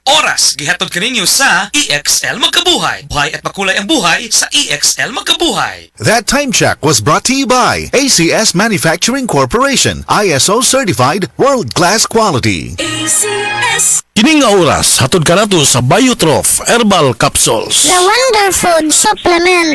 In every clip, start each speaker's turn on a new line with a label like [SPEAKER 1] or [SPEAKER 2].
[SPEAKER 1] Oras gihatod kaninyo sa EXL Magkabuhay. Buhay at makulay ang buhay sa EXL Magkabuhay.
[SPEAKER 2] That time check was brought to you by ACS Manufacturing Corporation, ISO certified world-class quality.
[SPEAKER 3] ACS.
[SPEAKER 4] Kining nga oras, hatod ka nato sa Biotrof Herbal Capsules.
[SPEAKER 5] The Wonder Food Supplement.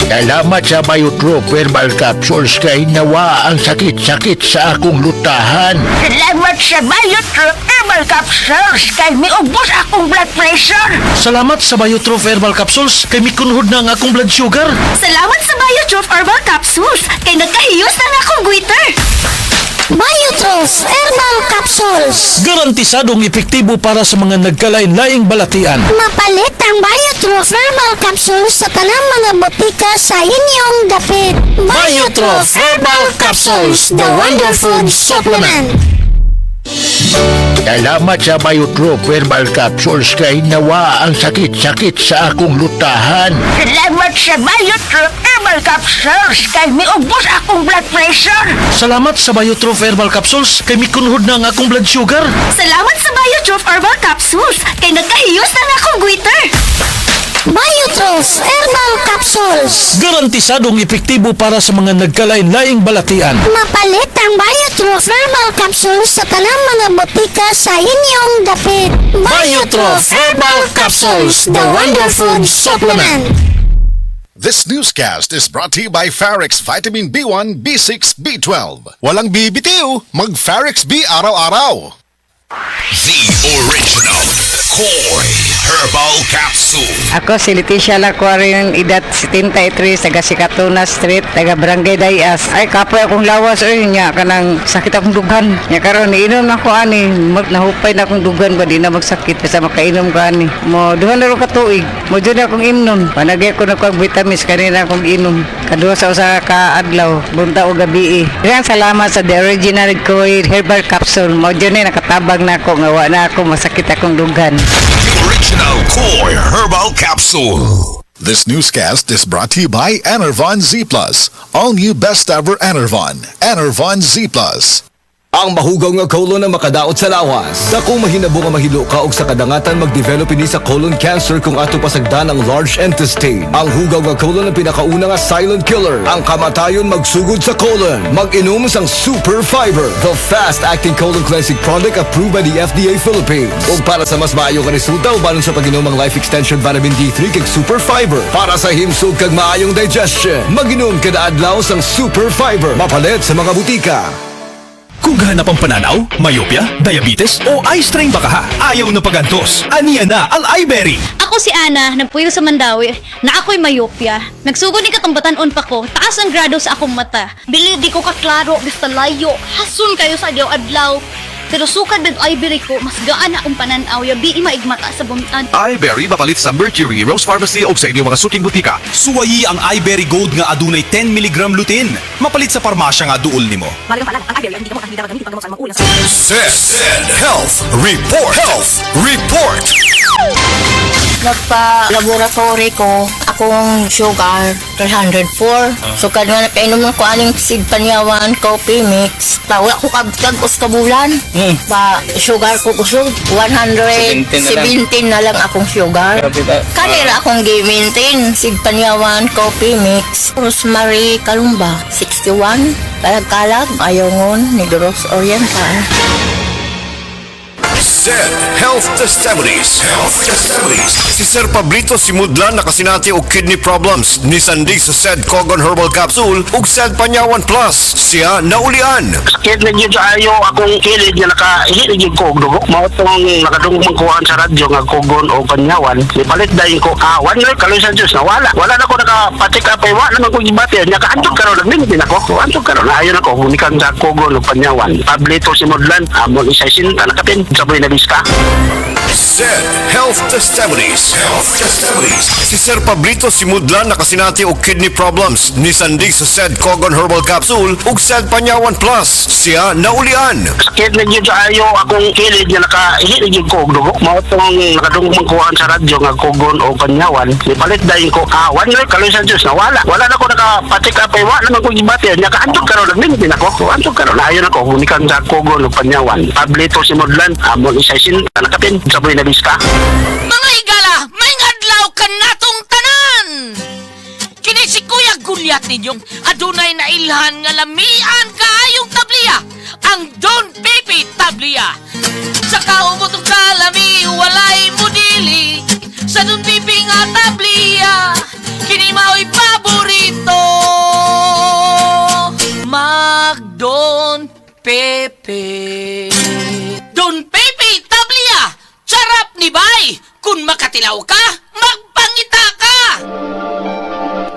[SPEAKER 6] Salamat sa Biotrof Herbal Capsules kay nawa ang sakit-sakit sa akong lutahan.
[SPEAKER 7] Salamat sa Biotrof Herbal Capsules kay miubos akong blood pressure.
[SPEAKER 4] Salamat sa Biotrof Herbal Capsules kay mikunhod na ang akong blood sugar.
[SPEAKER 7] Salamat sa Biotrof Herbal Capsules kay nagkahiyos na akong goiter.
[SPEAKER 5] Biotrof Herbal Capsules.
[SPEAKER 4] Garantisadong epektibo para sa mga nagkalain-laing balatian.
[SPEAKER 5] Mapalit ang Biotrof Herbal Capsules sa tanang mga botika sa inyong dapit.
[SPEAKER 4] Biotrof Herbal Capsules, the Wonder Food Supplement.
[SPEAKER 6] Salamat sa Biotrof Herbal Capsules kay nawa ang sakit-sakit sa akong lutahan.
[SPEAKER 7] Salamat sa Biotrof Herbal Capsules kay miubos akong blood pressure.
[SPEAKER 4] Salamat sa Biotrof Herbal Capsules kay mikunhod na ang akong blood sugar.
[SPEAKER 7] Salamat sa Biotrof Herbal Capsules kay nagkahiyos na akong goiter.
[SPEAKER 5] Biotrof Herbal Capsules.
[SPEAKER 4] Garantisadong epektibo para sa mga nagkalain-laing balatian.
[SPEAKER 5] Mapalit ang Biotrof Herbal Capsules sa tanang mga botika sa inyong dapit.
[SPEAKER 4] Biotrof Herbal Capsules, the Wonder Food Supplement.
[SPEAKER 2] This newscast is brought to you by Farex Vitamin B1, B6, B12. Walang bibitiw, mag-Farex B araw-araw.
[SPEAKER 8] The original Koi Herbal Capsule.
[SPEAKER 9] Ako si Leticia Lacuarin, edad 73, taga Sikatuna Street, taga Barangay Dayas. Ay, kapoy akong lawas, niya, kanang sakit akong dugan. Niya karon iinom na ako, nahupay na akong dugan, ba di na magsakit, basta makainom ko, Mo, duhan na rin katuig, mo dyan akong imnon. Panagay ko na ko ang vitamins, kanina akong inom. Kaduha sa usa ka adlaw, bunta o gabi. Kaya salamat sa The Original Koi Herbal Capsule. Mo dyan nakatabang na ako, ngawa na ako, masakit akong dugan.
[SPEAKER 8] The original Koi Herbal Capsule.
[SPEAKER 2] This newscast is brought to you by Enervon Z+. All new best ever Enervon. Enervon Z+.
[SPEAKER 10] Ang mahugaw nga colon na makadaot sa lawas. Dako mahinabo nga mahilo ka og sa kadangatan mag-develop ini sa colon cancer kung ato pasagdan ang large intestine. Ang hugaw nga colon ang pinakauna nga silent killer. Ang kamatayon magsugod sa colon. Mag-inom sang Super Fiber, the fast-acting colon cleansing product approved by the FDA Philippines. Ug para sa mas maayo nga resulta ubanon sa pag-inom ang Life Extension Vitamin D3 kag Super Fiber. Para sa himsog kag maayong digestion, mag-inom kada adlaw sang Super Fiber. Mapalit sa mga butika.
[SPEAKER 11] Kung gahanap ang pananaw, myopia, diabetes o eye strain baka ha, ayaw na pagantos. Aniya na ang iBerry.
[SPEAKER 12] Ako si Ana, nagpuyo sa Mandawi, na ako'y myopia. Nagsugod ni katong batanon pa ko, taas ang grado sa akong mata. Dili di ko kaklaro, basta layo, hasun kayo sa adlaw-adlaw. Pero sukad ng iBerry ko, mas gaan na akong pananaw, yabi maigmata sa bumtan.
[SPEAKER 11] iBerry mapalit sa Mercury, Rose Pharmacy o sa inyong mga suking butika. Suwayi ang iBerry Gold nga adunay 10 mg lutein. Mapalit sa parmasya nga duol nimo.
[SPEAKER 8] Zed Health Report. Health Report.
[SPEAKER 13] Nagpa-laboratory ko, akong sugar, 304. So, kadang napainom ko aning sigpanyawan, coffee mix. Wala ko kagos ka bulan. Ba, sugar ko kusog, 117 na lang akong sugar. Kanira akong gi-maintain, sigpanyawan, coffee mix. Rosemary Kalumba, 61. Kalag-kalag, ayongon, Negros Oriental.
[SPEAKER 8] Zed Health Testimonies. Health Testimonies. Si Sir Pablito Simudlan nakasinati og kidney problems. Nisandig sa Zed Cogon Herbal Capsule ug Zed Panyawan Plus. Siya naulian.
[SPEAKER 14] Sakit na dyan sa ayo akong kilid nga nakahilig yung kogdo. Mao itong nakadungong magkuhaan sa radyo nga Cogon o Panyawan. Ipalit dahil ko kawan na kaloy sa Diyos na wala. Wala na ko nakapatik apay. Wala naman ko ibati. Nakaantog karon naglingin ako. Antog karon. Ayaw na ko. Hunikan sa Cogon o Panyawan. Pablito Simudlan. Amon isa sinta nakapin. Saboy na biska.
[SPEAKER 8] Said Health Testimonies. Si Sir Pablito Simudlan nakasinati og kidney problems ni sandig sa Said Cogon Herbal Capsule ug Said Panyawan Plus. Siya naulian.
[SPEAKER 14] Sakit na yun sa ayo akong kilid nga nakahilig yung kog dugo. Mao itong nakadungog magkuhaan sa radyo nga kogon o panyawan. Ipalit dahil ko kawan na kalusan Diyos na wala. Wala na ko nakapatik apay. Wala naman ko gibati. Nakaantog karon nagmintin ako. Antog karon. Ayon ako. Humikan sa kogon o panyawan. Pablito Simudlan. Amon isay sinta nakapin. Saboy na biska.
[SPEAKER 7] Mga higala, may ngadlaw ka natong tanan! Kini si Kuya Gulyat ninyong adunay na ilhan nga lamian kaayong tabliya, ang Don Pepe Tabliya. Sa kaumutong kalami, walay mudili, sa Don Pepe nga tabliya, kini mao'y paborito. Mag Don Pepe. Don Pepe Tabliya! Sarap ni Bay! Kung makatilaw ka, magpangita ka!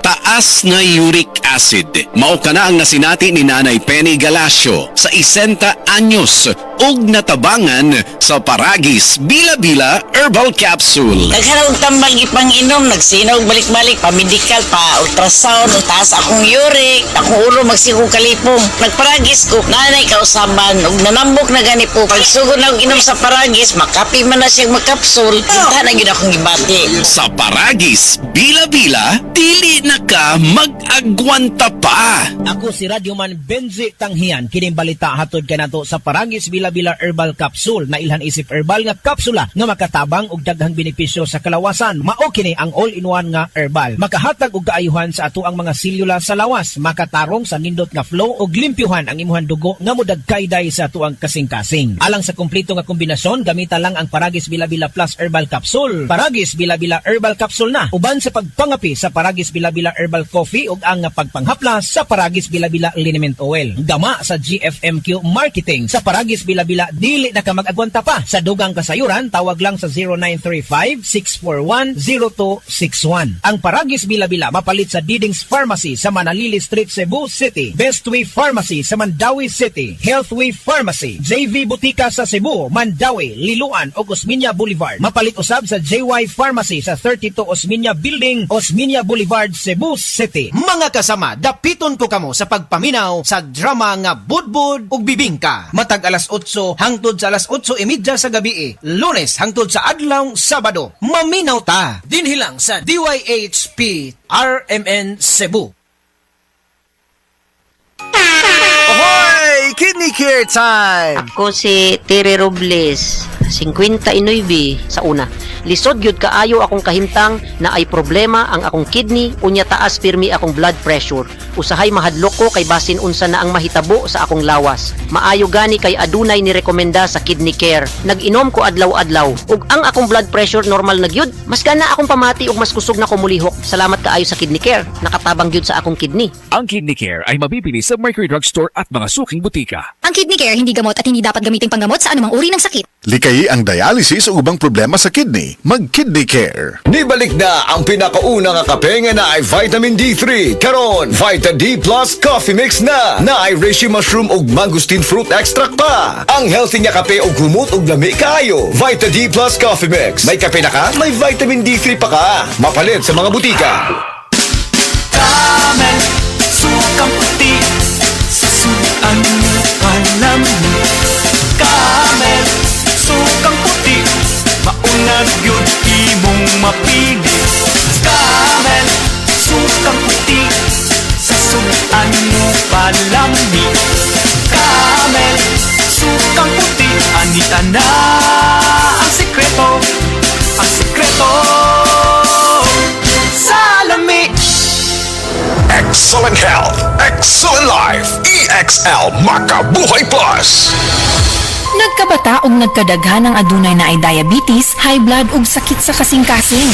[SPEAKER 3] Taas na uric acid. Mao ka na ang nasinati ni Nanay Penny Galasio sa 60 anyos ug natabangan sa Paragis Bila-Bila Herbal Capsule.
[SPEAKER 15] Naghanap tambang ipang-inom, nagsinaw balik-balik, pamedikal, pa-ultrasound, utaas akong uric, akong ulo magsikong kalipong. Nagparagis ko, nanay kausaban, ug nanambok na gani po. Pagsugod na inom sa Paragis, makapi man na siyang magkapsul, kita na yun akong gibati.
[SPEAKER 3] Sa Paragis Bila-Bila, dili na ka mag-agwanta pa.
[SPEAKER 16] Ako si Radyoman Benzi Tanghian, kining balita hatod ka nato sa Paragis Bila-Bila Herbal Capsule na ilhan isip herbal nga kapsula nga makatabang og daghang benepisyo sa kalawasan. Mao kini ang all-in-one nga herbal. Makahatag og kaayuhan sa ato ang mga selula sa lawas, makatarong sa nindot nga flow og limpyuhan ang imuhang dugo nga mudagkayday sa ato ang kasing-kasing. Alang sa kumpleto nga kombinasyon, gamita lang ang Paragis Bila-Bila Plus Herbal Capsule. Paragis Bila-Bila Herbal Capsule na uban sa pagpangapi sa Paragis Bila-Bila Herbal Coffee ug ang pagpanghaplas sa Paragis Bila-Bila Liniment Oil. Gama sa GFMQ Marketing sa Paragis Bila-Bila, dili na ka mag-agwanta pa. Sa dugang kasayuran, tawag lang sa 0935-641-0261. Ang Paragis Bila-Bila mapalit sa Diding's Pharmacy sa Manalili Street, Cebu City, Bestway Pharmacy sa Mandawi City, Healthway Pharmacy, JV Butika sa Cebu, Mandawi, Liloan o Osmeña Boulevard. Mapalit usab sa JY Pharmacy sa 32 Osmeña Building, Osmeña Boulevard, Cebu City. Mga kasama, dapiton ko kamo sa pagpaminaw sa drama nga Budbud ug Bibingka. Matag alas 8 hangtod sa alas 8:30 sa gabi, Lunes hangtod sa adlaw Sabado. Maminaw ta dinhi lang sa DYHP RMN Cebu.
[SPEAKER 17] Ahoy! Kidney Care Time!
[SPEAKER 18] Ako si Tere Robles, 59 sa una. Lisod gyud kaayo akong kahimtang na ay problema ang akong kidney, unya taas pirmi akong blood pressure. Usahay mahadlok ko kay basin unsa na ang mahitabo sa akong lawas. Maayo gani kay adunay ni rekomenda sa Kidney Care. Nag-inom ko adlaw-adlaw ug ang akong blood pressure normal na gyud. Mas gana akong pamati ug mas kusog na ko mulihok. Salamat kaayo sa Kidney Care. Nakatabang gyud sa akong kidney.
[SPEAKER 19] Ang Kidney Care ay mabibili sa Mercury Drugstore at mga suking butika.
[SPEAKER 20] Ang Kidney Care hindi gamot at hindi dapat gamiting panggamot sa anumang uri ng sakit.
[SPEAKER 2] Likayi ang dialysis o ubang problema sa kidney. Mag-Kidney Care.
[SPEAKER 10] Nibalik na ang pinakauna nga kape nga na ay vitamin D3. Karon, Vita D Plus Coffee Mix na ay reishi mushroom ug mangosteen fruit extract pa. Ang healthy nga kape ug humot ug lami kaayo. Vita D Plus Coffee Mix. May kape na ka, may vitamin D3 pa ka. Mapalit sa mga butika.
[SPEAKER 21] Camel, sukang puti, susuan mo alam mo. Camel, sukang puti, maunag yun imong mapili. Camel, sukang puti, sasuan mo palami. Camel, sukang puti, anita na ang sikreto sa lami.
[SPEAKER 22] Excellent health, excellent life, EXL Makabuhay Plus.
[SPEAKER 23] Nagkabata o nagkadaghan ng adunay na ay diabetes, high blood ug sakit sa kasing-kasing.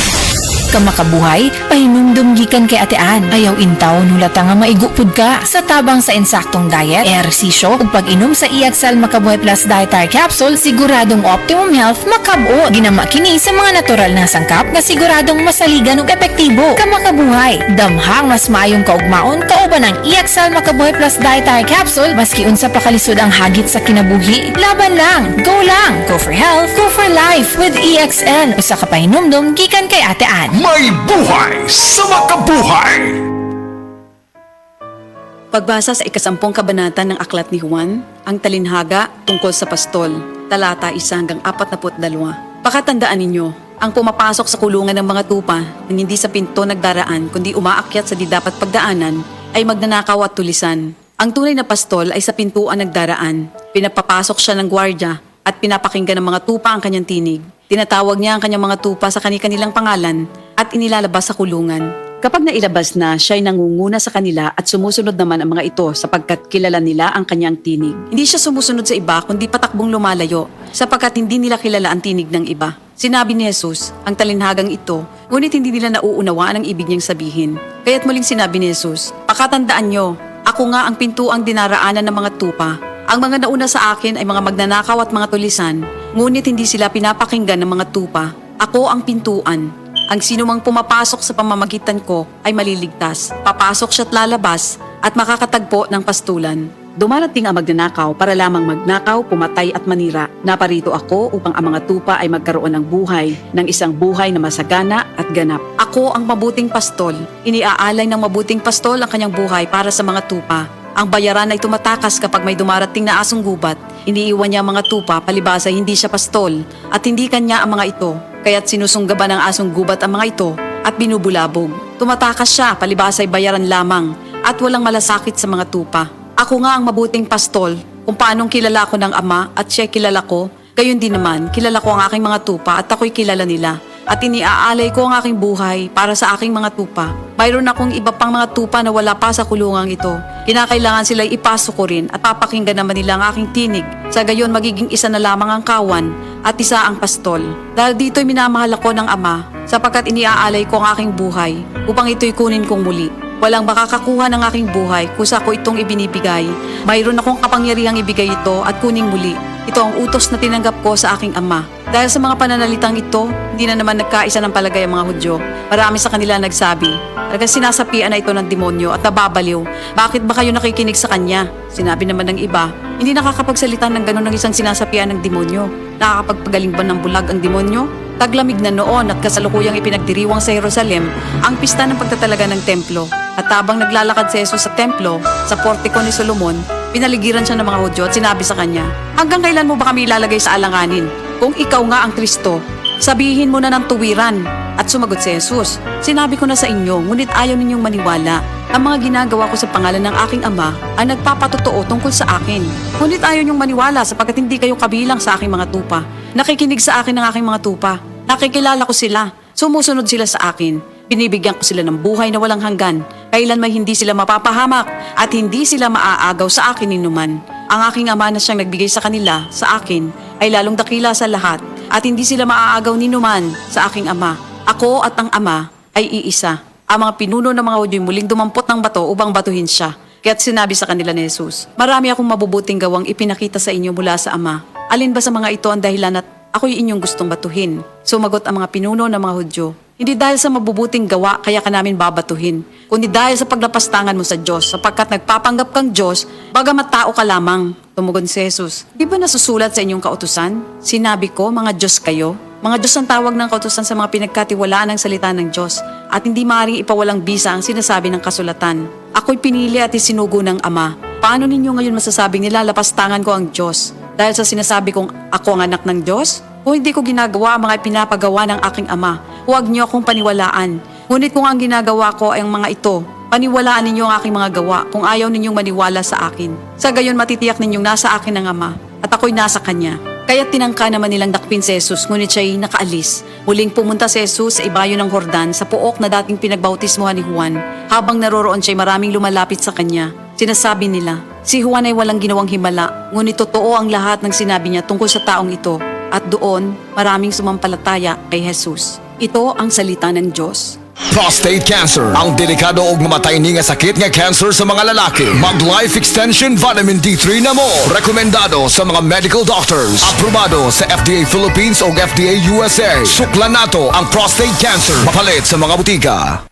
[SPEAKER 1] Kamakabuhay, pahinumdum gikan kay atean. Ayaw intaw nulata nga maigupod ka. Sa tabang sa insaktong diet, ehersisyo, ug pag-inom sa EXL Makabuhay Plus Dietary Capsule, siguradong optimum health makabuo. Ginama kini sa mga natural na sangkap nga siguradong masaligan ug epektibo. Kamakabuhay, damhang mas maayong kaugmaon kauban ang EXL Makabuhay Plus Dietary Capsule maski unsa pa kalisod ang hagit sa kinabuhi. Laban lang, go lang, go for health, go for life with EXL. Usa ka pahinumdum gikan kay atean.
[SPEAKER 22] May buhay sa makabuhay!
[SPEAKER 6] Pagbasa sa ikasampung kabanata ng Aklat ni Juan, ang talinhaga tungkol sa pastol, talata 1-42. Pakatandaan ninyo, ang pumapasok sa kulungan ng mga tupa nang hindi sa pinto nagdaraan kundi umaakyat sa di dapat pagdaanan ay magnanakaw at tulisan. Ang tunay na pastol ay sa pintuan nagdaraan. Pinapapasok siya ng gwardya at pinapakinggan ng mga tupa ang kanyang tinig. Tinatawag niya ang kanyang mga tupa sa kani-kanilang pangalan at inilalabas sa kulungan. Kapag nailabas na, siya'y nangunguna sa kanila at sumusunod naman ang mga ito sapagkat kilala nila ang kanyang tinig. Hindi siya sumusunod sa iba kundi patakbong lumalayo sapagkat hindi nila kilala ang tinig ng iba. Sinabi ni Jesus, ang talinhagang ito, ngunit hindi nila nauunawaan ang ibig niyang sabihin. Kaya't muling sinabi ni Jesus, pakatandaan niyo, ako nga ang pintuang dinaraanan ng mga tupa. Ang mga nauna sa akin ay mga magnanakaw at mga tulisan, ngunit hindi sila pinapakinggan ng mga tupa. Ako ang pintuan. Ang sino mang pumapasok sa pamamagitan ko ay maliligtas. Papasok siya't lalabas at makakatagpo ng pastulan. Dumarating ang magnanakaw para lamang magnakaw, pumatay at manira. Naparito ako upang ang mga tupa ay magkaroon ng buhay, ng isang buhay na masagana at ganap. Ako ang mabuting pastol. Iniaalay ng mabuting pastol ang kanyang buhay para sa mga tupa. Ang bayaran ay tumatakas kapag may dumarating na asong gubat. Iniiwan niya ang mga tupa palibasa hindi siya pastol at hindi kanya ang mga ito. Kaya't sinusunggaban ng asong gubat ang mga ito at binubulabog. Tumatakas siya palibasa ay bayaran lamang at walang malasakit sa mga tupa. Ako nga ang mabuting pastol. Kung paanong kilala ko ng Ama at siya kilala ko, gayon din naman kilala ko ang aking mga tupa at ako'y kilala nila. At iniaalay ko ang aking buhay para sa aking mga tupa. Mayroon akong iba pang mga tupa na wala pa sa kulungang ito. Kinakailangan sila'y ipasok ko rin at papakinggan naman nila ang aking tinig. Sa gayon magiging isa na lamang ang kawan at isa ang pastol. Dahil dito'y minamahal ako ng Ama sapagkat iniaalay ko ang aking buhay upang ito'y kunin kong muli. Walang makakakuha ng aking buhay kusa ko itong ibinibigay. Mayroon akong kapangyarihang ibigay ito at kuning muli. Ito ang utos na tinanggap ko sa aking Ama. Dahil sa mga pananalitang ito, hindi na naman nagkaisa ng palagay ang mga Hudyo. Marami sa kanila nagsabi, talagang sinasapian na ito ng demonyo at nababaliw. Bakit ba kayo nakikinig sa kanya? Sinabi naman ng iba, hindi nakakapagsalita ng ganun ng isang sinasapian ng demonyo. Nakakapagpagaling ba ng bulag ang demonyo? Taglamig na noon at kasalukuyang ipinagdiriwang sa Jerusalem ang pista ng pagtatalaga ng templo. At habang naglalakad si Jesus sa templo, sa portiko ni Solomon, pinaligiran siya ng mga Hudyo at sinabi sa kanya, hanggang kailan mo ba kami ilalagay sa alanganin? Kung ikaw nga ang Kristo, sabihin mo na ng tuwiran. At sumagot si Jesus, sinabi ko na sa inyo, ngunit ayaw ninyong maniwala. Ang mga ginagawa ko sa pangalan ng aking Ama ay nagpapatotoo tungkol sa akin. Ngunit ayaw ninyong maniwala sapagkat hindi kayo kabilang sa aking mga tupa. Nakikinig sa akin ng aking mga tupa. Nakikilala ko sila. Sumusunod sila sa akin. Binibigyan ko sila ng buhay na walang hanggan. Kailan may hindi sila mapapahamak at hindi sila maaagaw sa akin inuman. Ang aking Ama na siyang nagbigay sa kanila, sa akin, ay lalong dakila sa lahat at hindi sila maaagaw ninuman sa aking Ama. Ako at ang Ama ay iisa. Ang mga pinuno ng mga Hudyo muling dumampot ng bato upang batuhin siya. Kaya't sinabi sa kanila ni Jesus, marami akong mabubuting gawang ipinakita sa inyo mula sa Ama. Alin ba sa mga ito ang dahilan at ako'y inyong gustong batuhin? Sumagot ang mga pinuno ng mga Hudyo, hindi dahil sa mabubuting gawa kaya ka namin babatuhin, kundi dahil sa paglapastangan mo sa Diyos, sapagkat nagpapanggap kang Diyos, bagamat tao ka lamang. Tumugon si Jesus, di ba nasusulat sa inyong kautusan? Sinabi ko, mga Diyos kayo. Mga Diyos ang tawag ng kautusan sa mga pinagkatiwalaan ng salita ng Diyos, at hindi maaaring ipawalang bisa ang sinasabi ng kasulatan. Ako'y pinili at isinugo ng Ama. Paano ninyo ngayon masasabing nilalapastangan ko ang Diyos? Dahil sa sinasabi kong ako ang anak ng Diyos? Kung hindi ko ginagawa ang mga pinapagawa ng aking Ama, huwag niyo akong paniwalaan. Ngunit kung ang ginagawa ko ay ang mga ito, paniwalaan ninyo ang aking mga gawa kung ayaw ninyong maniwala sa akin. Sa gayon matitiyak ninyong nasa akin ang Ama at ako'y nasa Kanya. Kaya tinangka naman nilang dakpin si Jesus ngunit siya'y nakaalis. Muling pumunta si Jesus sa ibayo ng Jordan sa puok na dating pinagbautismohan ni Juan. Habang naroroon siya'y maraming lumalapit sa kanya. Sinasabi nila, si Juan ay walang ginawang himala, ngunit totoo ang lahat ng sinabi niya tungkol sa taong ito. At doon, maraming sumampalataya kay Jesus. Ito ang salita ng Diyos.
[SPEAKER 10] Prostate cancer, ang delikado ug mamatay ni nga sakit nga cancer sa mga lalaki. Mag Life Extension Vitamin D3 na mo. Rekomendado sa mga medical doctors. Aprobado sa FDA Philippines ug FDA USA. Suklan nato ang prostate cancer. Mapalit sa mga butika.